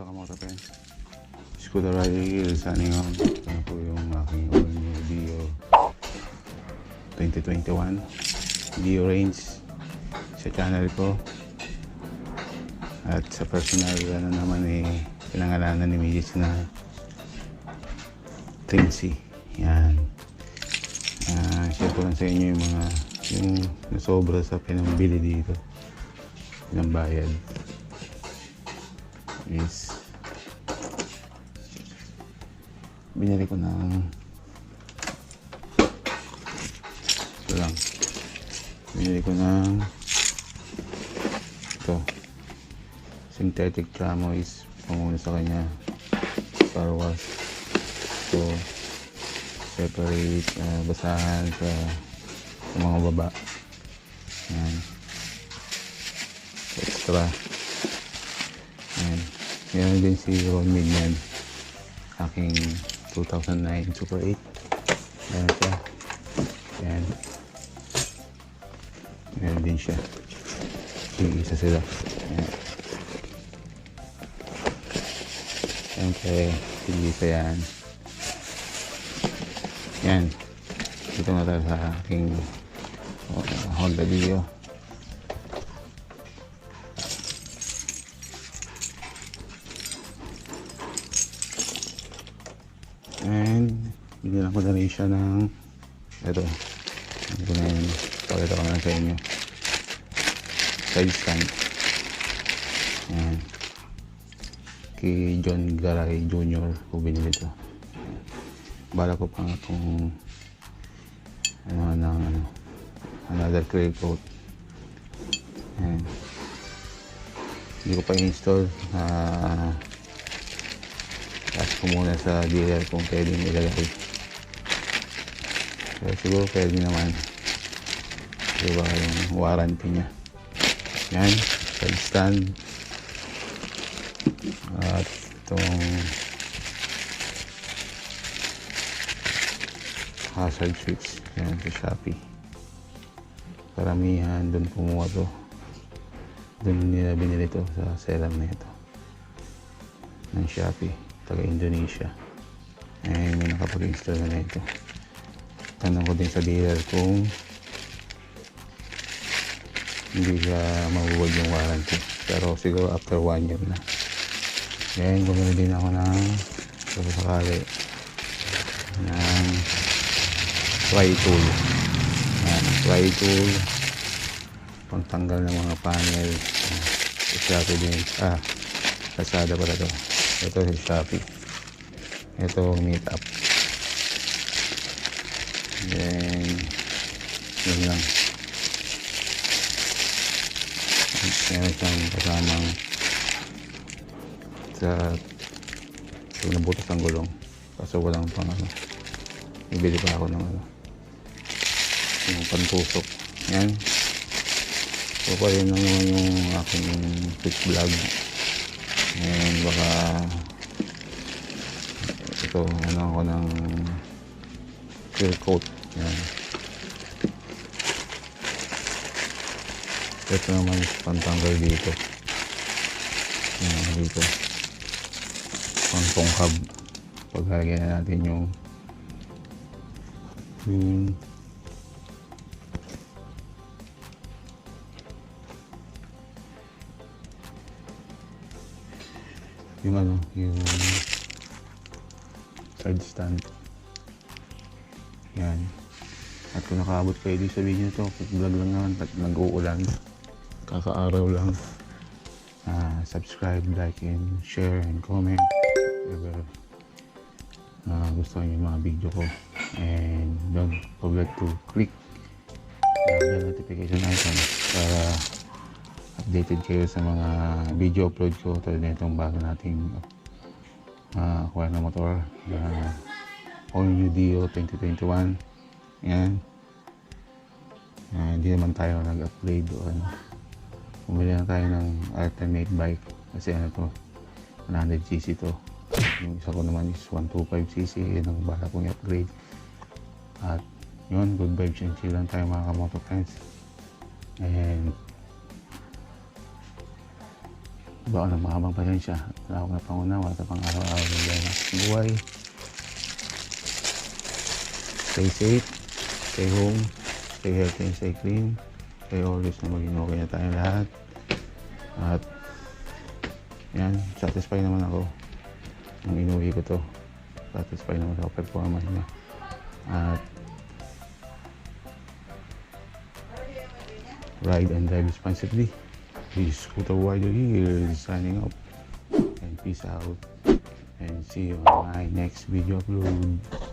sa kamoto friends. Scooter Ride sa ngayon. Ito po yung aking ALLNEWDIO 2021 Dio range sa channel ko. At sa personal naman pinangalanan ni Maayos na Trimsy. Yan. Share ko lang sa inyo yung mga nasobra sa pinambili dito. Pinambayad. Is binili ko ng ito lang. Binili ko ng ito. Synthetic camo is panguna sa kanya. Star Wars. So separate basahan sa mga baba. Yan. Extra. Yan. Yan din si Redmi yan. Aking 2009 Super 8. Yan siya. Yan. Meron din siya. Isa sila. Yan. Siyempre, isa yan. Yan. Dito na tayo sa aking Honda Dio. And binilang ko na rin siya ng ito. Hindi ko na yun. Pakita ko na sa inyo. Side stand. Yan. Kay John Garay Jr. ko binili ito. Bala ko pa nga itong another clear coat. Yan. Hindi ko pa install. Ask ko muna sa dealer kung pwedeng ilagay. Pero siguro pwede naman. Diba yung warranty niya. Yan. Side stand. At itong hazard switch. Yan sa Shopee. Karamihan doon kumuha to. Doon nila binili to sa seller na ito. Ng Shopee. Taga Indonesia. Eh, may nakapag-install na ito. Tanong ko din sa dealer kung hindi siya mabuwag yung warranty. Pero siguro after 1 year na. Ngayon, bumili din ako ng sakali ng pry tool. Pry tool. Pangtanggal ng mga panel. Shopee din. Lazada pala to. Ito sa Shopee. Ito meet up. Then yun lang. Meron siyang kasamang sa nabutas ang gulong. Kaso walang pang ibili pa ako ng yung pantusok. Yan. So pa yun lang naman yung aking quick vlog. And baka ito ako ng clear coat. Yan. Ito naman pantanggal dito. Yan, dito pangtongkab. Paglalagyan na natin yung yung side stand. Yan. At kung nakaabot kayo dito sa video to, vlog lang naman at nag-uulan, kakaaraw lang. Subscribe, like, and share, and comment if gusto nyo yung mga video ko. And don't forget to click the notification icon para updated kayo sa mga video upload ko. Tulad na itong bago nating kuha na motor, ALLNEWDIO 2021. Yan. Hindi naman tayo nag-upgrade o bumili na tayo ng alternate bike kasi to 100cc to. Yung isa ko naman is 125cc. Yun ang bala kong i-upgrade. At yun, good vibes and chill lang tayo mga kamoto friends. And baka ng mahabang pasensya. Wala akong napangunawa sa pang-araw-araw ng buhay. Stay safe, stay home, stay healthy and stay clean. Stay always na maging okay na tayo lahat. At yan, satisfied naman ako nung inuwi ko to. Satisfied naman sa performance niya. At ride and drive responsibly. This Scooter Rider here is signing off. And peace out. And see you on my next video upload.